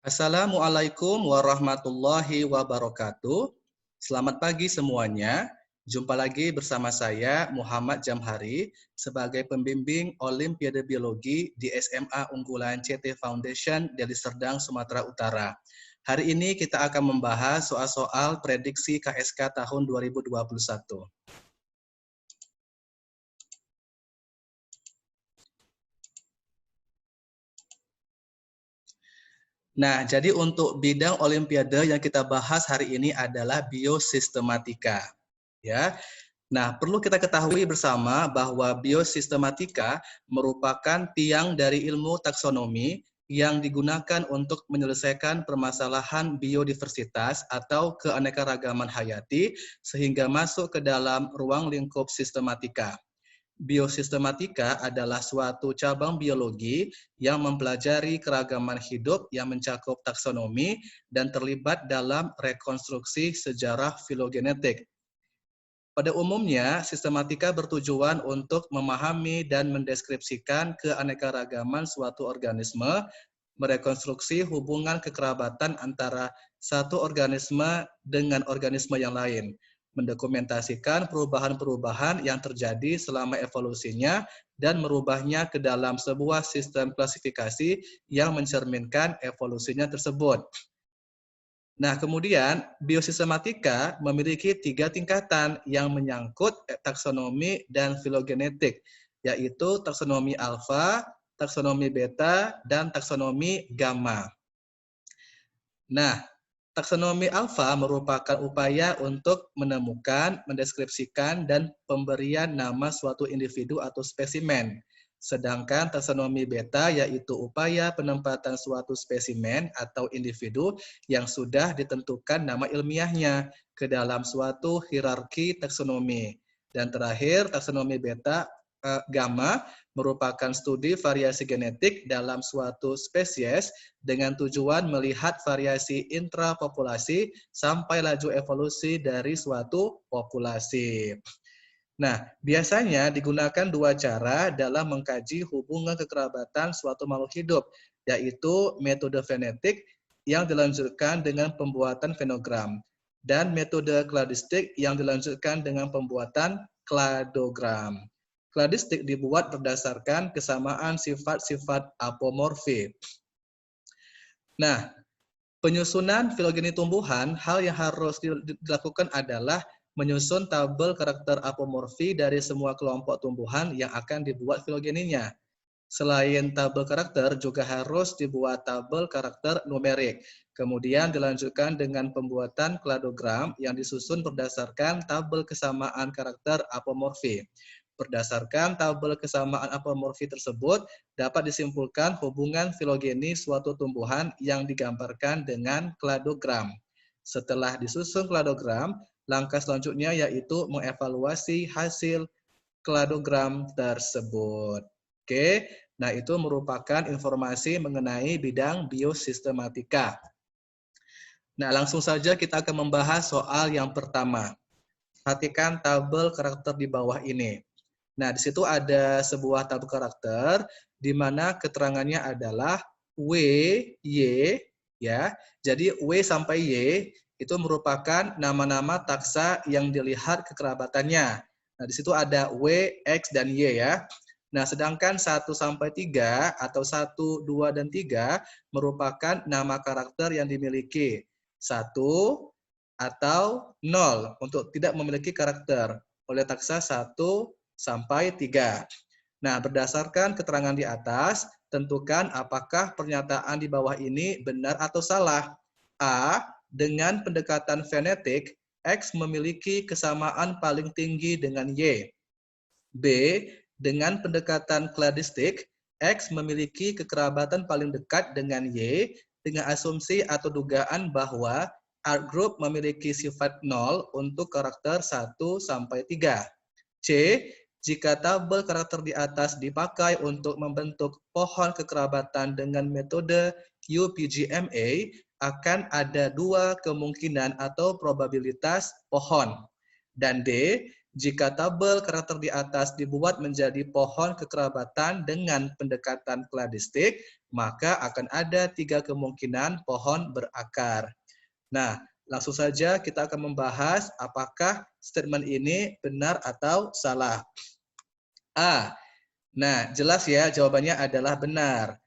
Assalamualaikum warahmatullahi wabarakatuh. Selamat pagi semuanya. Jumpa lagi bersama saya Muhammad Jamhari sebagai pembimbing Olimpiade Biologi di SMA Unggulan CT Foundation Deli Serdang, Sumatera Utara. Hari ini kita akan membahas soal-soal prediksi KSK tahun 2021. Nah, jadi untuk bidang olimpiade yang kita bahas hari ini adalah biosistematika. Ya. Nah, perlu kita ketahui bersama bahwa biosistematika merupakan tiang dari ilmu taksonomi yang digunakan untuk menyelesaikan permasalahan biodiversitas atau keanekaragaman hayati sehingga masuk ke dalam ruang lingkup sistematika. Biosistematika adalah suatu cabang biologi yang mempelajari keragaman hidup yang mencakup taksonomi dan terlibat dalam rekonstruksi sejarah filogenetik. Pada umumnya, sistematika bertujuan untuk memahami dan mendeskripsikan keanekaragaman suatu organisme, merekonstruksi hubungan kekerabatan antara satu organisme dengan organisme yang lain, mendokumentasikan perubahan-perubahan yang terjadi selama evolusinya, dan merubahnya ke dalam sebuah sistem klasifikasi yang mencerminkan evolusinya tersebut. Nah, kemudian biosistematika memiliki 3 tingkatan yang menyangkut taksonomi dan filogenetik, yaitu taksonomi alfa, taksonomi beta, dan taksonomi gamma. Nah, taksonomi alfa merupakan upaya untuk menemukan, mendeskripsikan, dan pemberian nama suatu individu atau spesimen. Sedangkan taksonomi beta yaitu upaya penempatan suatu spesimen atau individu yang sudah ditentukan nama ilmiahnya ke dalam suatu hierarki taksonomi. Dan terakhir, taksonomi beta gamma merupakan studi variasi genetik dalam suatu spesies dengan tujuan melihat variasi intrapopulasi sampai laju evolusi dari suatu populasi. Nah, biasanya digunakan 2 cara dalam mengkaji hubungan kekerabatan suatu makhluk hidup, yaitu metode fenetik yang dilanjutkan dengan pembuatan fenogram, dan metode kladistik yang dilanjutkan dengan pembuatan kladogram. Kladistik dibuat berdasarkan kesamaan sifat-sifat apomorfi. Nah, penyusunan filogeni tumbuhan, hal yang harus dilakukan adalah menyusun tabel karakter apomorfi dari semua kelompok tumbuhan yang akan dibuat filogeninya. Selain tabel karakter, juga harus dibuat tabel karakter numerik. Kemudian dilanjutkan dengan pembuatan kladogram yang disusun berdasarkan tabel kesamaan karakter apomorfi. Berdasarkan tabel kesamaan apomorfi tersebut, dapat disimpulkan hubungan filogeni suatu tumbuhan yang digambarkan dengan kladogram. Setelah disusun kladogram, langkah selanjutnya yaitu mengevaluasi hasil kladogram tersebut. Oke, nah itu merupakan informasi mengenai bidang biosistematika. Nah, langsung saja kita akan membahas soal yang pertama. Perhatikan tabel karakter di bawah ini. Nah, di situ ada sebuah tabel karakter di mana keterangannya adalah W, Y, ya. Jadi W sampai Y itu merupakan nama-nama taksa yang dilihat kekerabatannya. Nah, di situ ada W, X, dan Y ya. Nah, sedangkan 1 sampai 3 atau 1, 2, dan 3 merupakan nama karakter yang dimiliki 1 atau 0 untuk tidak memiliki karakter oleh taksa 1 sampai 3. Nah, berdasarkan keterangan di atas, tentukan apakah pernyataan di bawah ini benar atau salah. A. Dengan pendekatan fenetik, X memiliki kesamaan paling tinggi dengan Y. B. Dengan pendekatan kladistik, X memiliki kekerabatan paling dekat dengan Y dengan asumsi atau dugaan bahwa art group memiliki sifat 0 untuk karakter 1 sampai 3. C. Jika tabel karakter di atas dipakai untuk membentuk pohon kekerabatan dengan metode UPGMA, akan ada 2 kemungkinan atau probabilitas pohon. Dan D. Jika tabel karakter di atas dibuat menjadi pohon kekerabatan dengan pendekatan kladistik, maka akan ada 3 kemungkinan pohon berakar. Nah, langsung saja kita akan membahas apakah statement ini benar atau salah. A. Nah, jelas ya jawabannya adalah benar.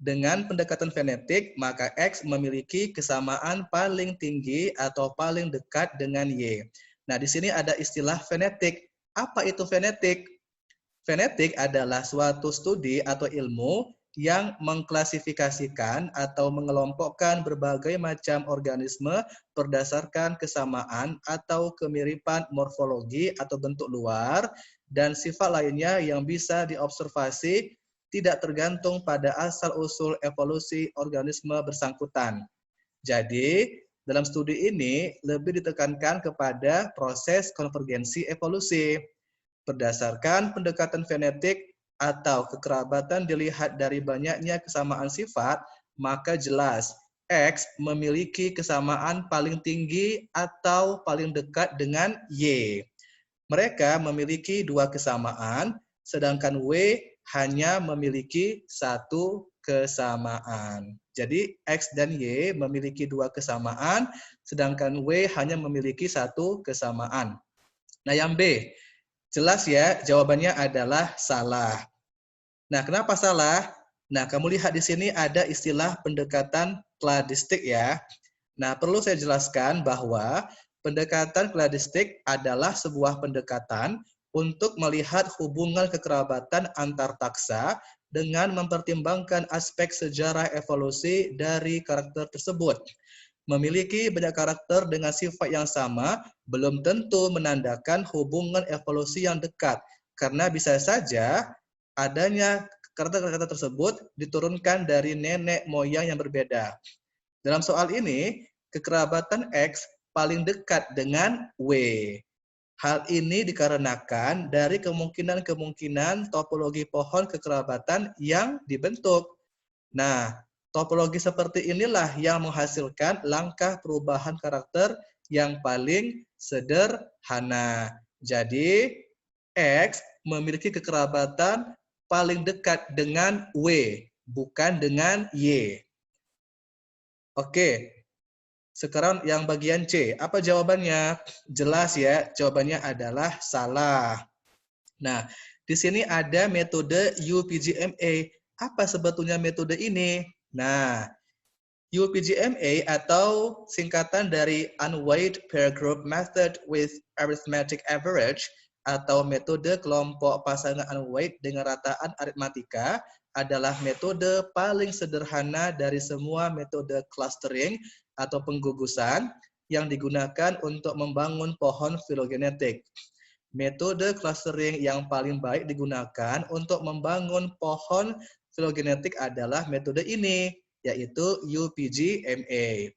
Dengan pendekatan fenetik, maka X memiliki kesamaan paling tinggi atau paling dekat dengan Y. Nah, di sini ada istilah fenetik. Apa itu fenetik? Fenetik adalah suatu studi atau ilmu yang mengklasifikasikan atau mengelompokkan berbagai macam organisme berdasarkan kesamaan atau kemiripan morfologi atau bentuk luar dan sifat lainnya yang bisa diobservasi tidak tergantung pada asal-usul evolusi organisme bersangkutan. Jadi, dalam studi ini lebih ditekankan kepada proses konvergensi evolusi. Berdasarkan pendekatan fenetik atau kekerabatan dilihat dari banyaknya kesamaan sifat, maka jelas X memiliki kesamaan paling tinggi atau paling dekat dengan Y. Mereka memiliki 2 kesamaan, sedangkan W hanya memiliki 1 kesamaan. Jadi X dan Y memiliki 2 kesamaan, sedangkan W hanya memiliki 1 kesamaan. Nah, yang B, jelas ya jawabannya adalah salah. Nah, kenapa salah? Nah, kamu lihat di sini ada istilah pendekatan kladistik ya. Nah, perlu saya jelaskan bahwa pendekatan kladistik adalah sebuah pendekatan untuk melihat hubungan kekerabatan antar taksa dengan mempertimbangkan aspek sejarah evolusi dari karakter tersebut. Memiliki banyak karakter dengan sifat yang sama belum tentu menandakan hubungan evolusi yang dekat, karena bisa saja adanya karakter-karakter tersebut diturunkan dari nenek moyang yang berbeda. Dalam soal ini, kekerabatan X paling dekat dengan W. Hal ini dikarenakan dari kemungkinan-kemungkinan topologi pohon kekerabatan yang dibentuk. Nah, topologi seperti inilah yang menghasilkan langkah perubahan karakter yang paling sederhana. Jadi, X memiliki kekerabatan paling dekat dengan W, bukan dengan Y. Oke, sekarang yang bagian C. Apa jawabannya? Jelas ya, jawabannya adalah salah. Nah, di sini ada metode UPGMA. Apa sebetulnya metode ini? Nah, UPGMA atau singkatan dari Unweighted Pair Group Method with Arithmetic Average atau metode kelompok pasangan unweighted dengan rataan aritmatika adalah metode paling sederhana dari semua metode clustering atau penggugusan yang digunakan untuk membangun pohon filogenetik. Metode clustering yang paling baik digunakan untuk membangun pohon filogenetik adalah metode ini, yaitu UPGMA.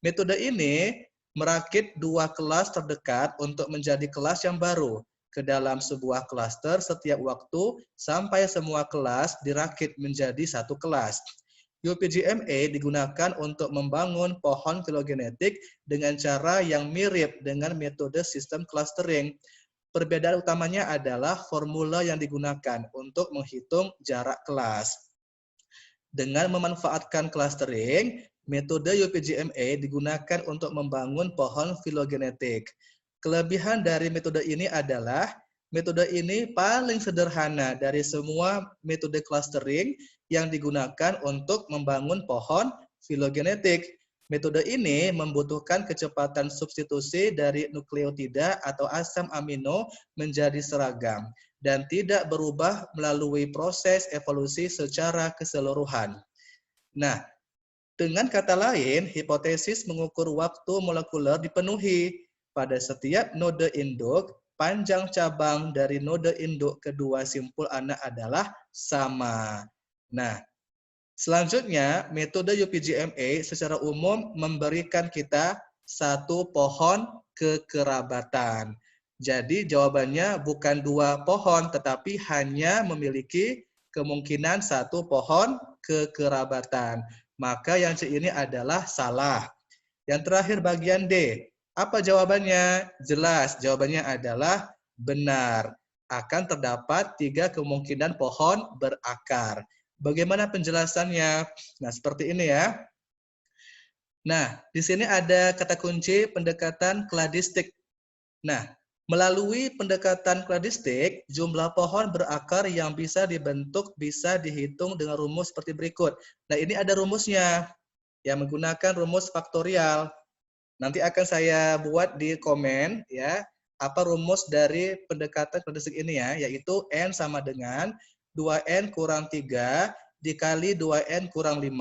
Metode ini merakit 2 kelas terdekat untuk menjadi kelas yang baru ke dalam sebuah klaster setiap waktu sampai semua kelas dirakit menjadi 1 kelas. UPGMA digunakan untuk membangun pohon filogenetik dengan cara yang mirip dengan metode sistem clustering. Perbedaan utamanya adalah formula yang digunakan untuk menghitung jarak kelas. Dengan memanfaatkan clustering, metode UPGMA digunakan untuk membangun pohon filogenetik. Kelebihan dari metode ini adalah metode ini paling sederhana dari semua metode clustering yang digunakan untuk membangun pohon filogenetik. Metode ini membutuhkan kecepatan substitusi dari nukleotida atau asam amino menjadi seragam dan tidak berubah melalui proses evolusi secara keseluruhan. Nah, dengan kata lain, hipotesis mengukur waktu molekuler dipenuhi. Pada setiap node induk, panjang cabang dari node induk kedua simpul anak adalah sama. Nah, selanjutnya, metode UPGMA secara umum memberikan kita 1 pohon kekerabatan. Jadi jawabannya bukan 2 pohon, tetapi hanya memiliki kemungkinan 1 pohon kekerabatan. Maka yang C ini adalah salah. Yang terakhir bagian D. Apa jawabannya? Jelas, jawabannya adalah Benar. Akan terdapat 3 kemungkinan pohon berakar. Bagaimana penjelasannya? Nah, seperti ini ya. Nah, di sini ada kata kunci pendekatan kladistik. Nah, melalui pendekatan kladistik, jumlah pohon berakar yang bisa dibentuk bisa dihitung dengan rumus seperti berikut. Nah, ini ada rumusnya, yang menggunakan rumus faktorial. Nanti akan saya buat di komen, ya, apa rumus dari pendekatan kladistik ini ya, yaitu N sama dengan 2N kurang 3 dikali 2N kurang 5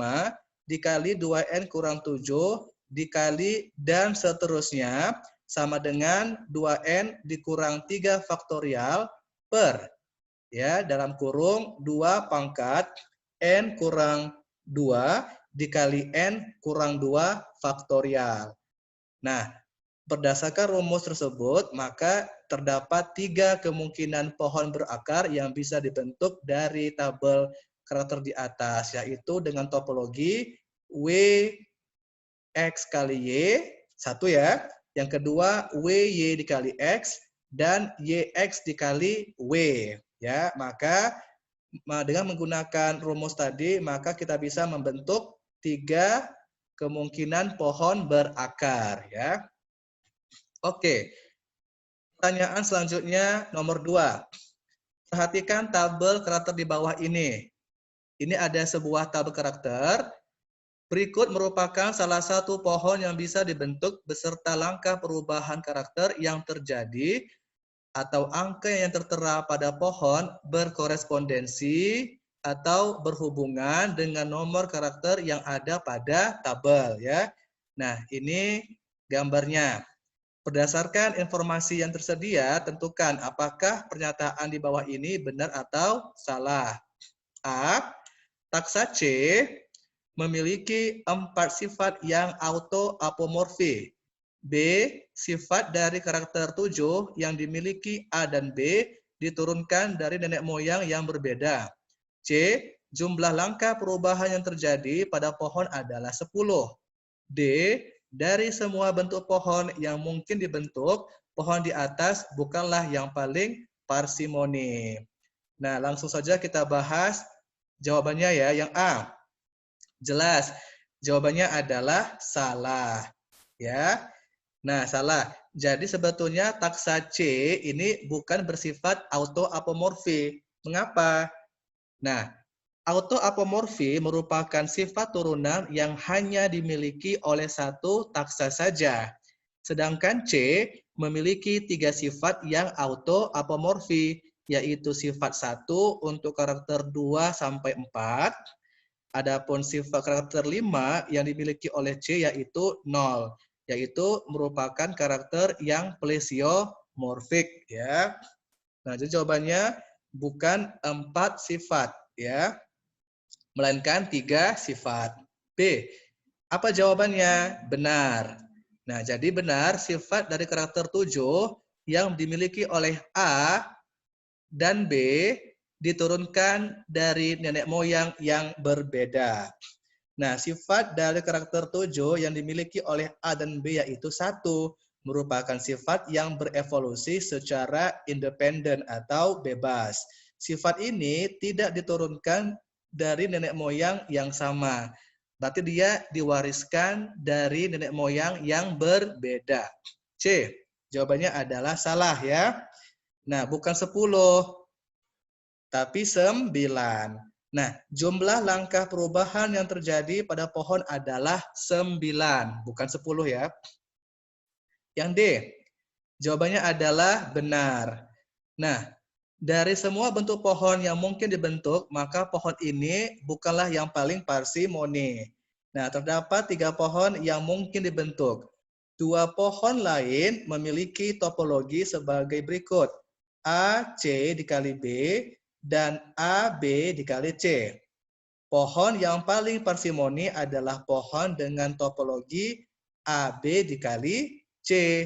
dikali 2N kurang 7 dikali dan seterusnya sama dengan 2N dikurang 3 faktorial per, ya, dalam kurung 2 pangkat N kurang 2 dikali N kurang 2 faktorial. Nah, berdasarkan rumus tersebut, maka terdapat 3 kemungkinan pohon berakar yang bisa dibentuk dari tabel karakter di atas, yaitu dengan topologi W X kali Y, satu ya. Yang kedua, WY dikali X, dan YX dikali W. Ya, maka dengan menggunakan rumus tadi, maka kita bisa membentuk 3 kemungkinan pohon berakar. Ya. Oke, pertanyaan selanjutnya nomor 2. Perhatikan tabel karakter di bawah ini. Ini ada sebuah tabel karakter. Berikut merupakan salah satu pohon yang bisa dibentuk beserta langkah perubahan karakter yang terjadi atau angka yang tertera pada pohon berkorespondensi atau berhubungan dengan nomor karakter yang ada pada tabel ya. Nah, ini gambarnya. Berdasarkan informasi yang tersedia, tentukan apakah pernyataan di bawah ini benar atau salah. A. Taksa C memiliki 4 sifat yang autoapomorfi. B. Sifat dari karakter 7 yang dimiliki A dan B diturunkan dari nenek moyang yang berbeda. C. Jumlah langkah perubahan yang terjadi pada pohon adalah 10. D. Dari semua bentuk pohon yang mungkin dibentuk, pohon di atas bukanlah yang paling parsimoni. Nah, langsung saja kita bahas jawabannya ya. Yang A. Jelas, jawabannya adalah salah. Ya. Nah, salah. Jadi sebetulnya taksa C ini bukan bersifat autoapomorfi. Mengapa? Nah, autoapomorfi merupakan sifat turunan yang hanya dimiliki oleh satu taksa saja. Sedangkan C memiliki 3 sifat yang autoapomorfi, yaitu sifat 1 untuk karakter 2 sampai 4. Adapun sifat karakter 5 yang dimiliki oleh C yaitu 0, yaitu merupakan karakter yang plesiomorfik ya. Nah, jadi jawabannya bukan 4 sifat ya, melainkan 3 sifat. B. Apa jawabannya? Benar. Nah, jadi benar sifat dari karakter 7 yang dimiliki oleh A dan B diturunkan dari nenek moyang yang berbeda. Nah, sifat dari karakter 7 yang dimiliki oleh A dan B yaitu 1, merupakan sifat yang berevolusi secara independen atau bebas. Sifat ini tidak diturunkan dari nenek moyang yang sama. Berarti dia diwariskan dari nenek moyang yang berbeda. C. Jawabannya adalah salah ya. Nah, bukan 10, tapi 9. Nah, jumlah langkah perubahan yang terjadi pada pohon adalah 9, bukan 10 ya. Yang D. Jawabannya adalah benar. Nah, dari semua bentuk pohon yang mungkin dibentuk, maka pohon ini bukanlah yang paling parsimoni. Nah, terdapat 3 pohon yang mungkin dibentuk. 2 pohon lain memiliki topologi sebagai berikut. A, C dikali B, dan A, B dikali C. Pohon yang paling parsimoni adalah pohon dengan topologi A, B dikali C.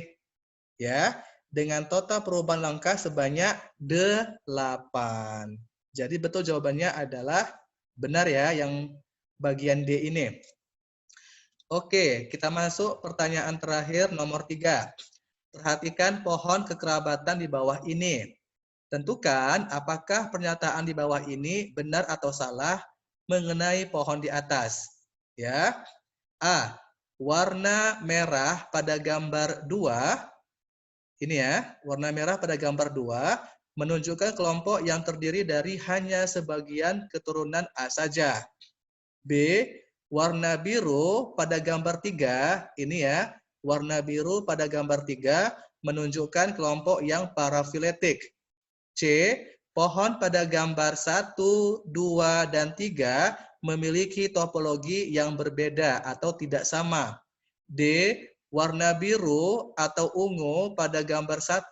Ya, dengan total perubahan langkah sebanyak 8. Jadi betul jawabannya adalah benar ya yang bagian D ini. Oke, kita masuk pertanyaan terakhir nomor 3. Perhatikan pohon kekerabatan di bawah ini. Tentukan apakah pernyataan di bawah ini benar atau salah mengenai pohon di atas. Ya. A. Warna merah pada gambar 2. Ini ya, warna merah pada gambar 2 menunjukkan kelompok yang terdiri dari hanya sebagian keturunan A saja. B. Warna biru pada gambar 3, ini ya, warna biru pada gambar 3 menunjukkan kelompok yang parafiletik. C. Pohon pada gambar 1, 2, dan 3 memiliki topologi yang berbeda atau tidak sama. D. Warna biru atau ungu pada gambar 1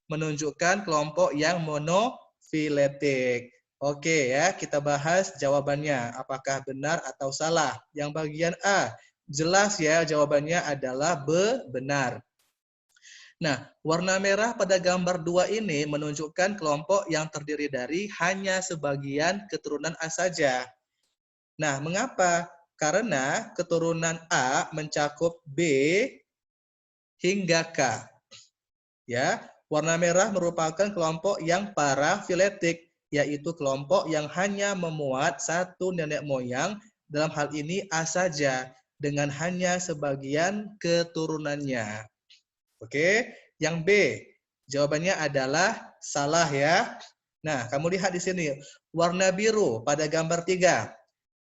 menunjukkan kelompok yang monofiletik. Oke ya, kita bahas jawabannya. Apakah benar atau salah? Yang bagian A, jelas ya jawabannya adalah B, benar. Nah, warna merah pada gambar 2 ini menunjukkan kelompok yang terdiri dari hanya sebagian keturunan A saja. Nah, mengapa? Karena keturunan A mencakup B hingga K. Ya, warna merah merupakan kelompok yang parafiletik, yaitu kelompok yang hanya memuat satu nenek moyang, dalam hal ini A saja, dengan hanya sebagian keturunannya. Oke, yang B, jawabannya adalah salah ya. Nah, kamu lihat di sini, warna biru pada gambar 3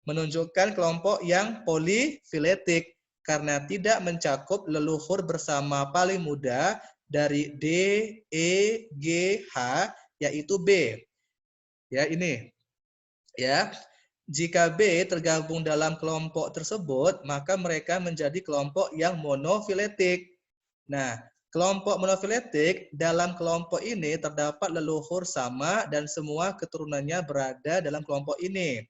menunjukkan kelompok yang polifiletik karena tidak mencakup leluhur bersama paling muda dari D, E, G, H, yaitu B. Ya, ini. Ya. Jika B tergabung dalam kelompok tersebut, maka mereka menjadi kelompok yang monofiletik. Nah, kelompok monofiletik dalam kelompok ini terdapat leluhur sama dan semua keturunannya berada dalam kelompok ini.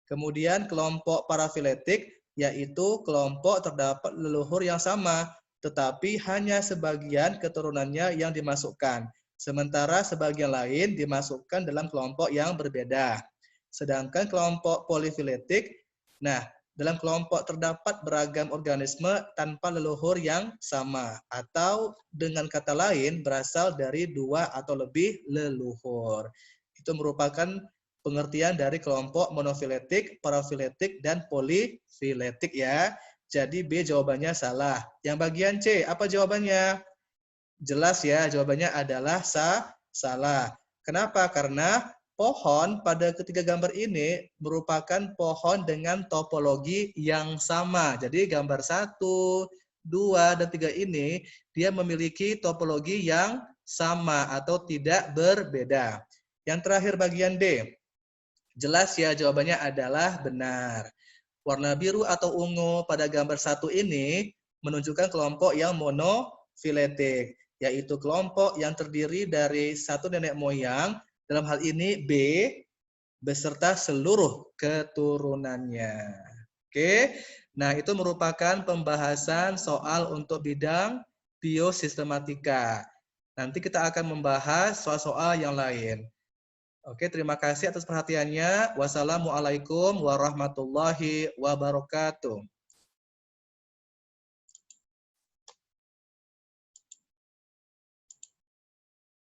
Kemudian kelompok parafiletik yaitu kelompok terdapat leluhur yang sama, tetapi hanya sebagian keturunannya yang dimasukkan. Sementara sebagian lain dimasukkan dalam kelompok yang berbeda. Sedangkan kelompok polifiletik, nah dalam kelompok terdapat beragam organisme tanpa leluhur yang sama. Atau dengan kata lain berasal dari 2 atau lebih leluhur. Itu merupakan pengertian dari kelompok monofiletik, parafiletik, dan polifiletik ya. Jadi B jawabannya salah. Yang bagian C, apa jawabannya? Jelas ya, jawabannya adalah salah. Kenapa? Karena pohon pada ketiga gambar ini merupakan pohon dengan topologi yang sama. Jadi gambar 1, 2, dan 3 ini dia memiliki topologi yang sama atau tidak berbeda. Yang terakhir bagian D. Jelas ya jawabannya adalah benar. Warna biru atau ungu pada gambar 1 ini menunjukkan kelompok yang monofiletik, yaitu kelompok yang terdiri dari satu nenek moyang, dalam hal ini B, beserta seluruh keturunannya. Oke, nah itu merupakan pembahasan soal untuk bidang biosistematika. Nanti kita akan membahas soal-soal yang lain. Oke, terima kasih atas perhatiannya. Wassalamualaikum warahmatullahi wabarakatuh.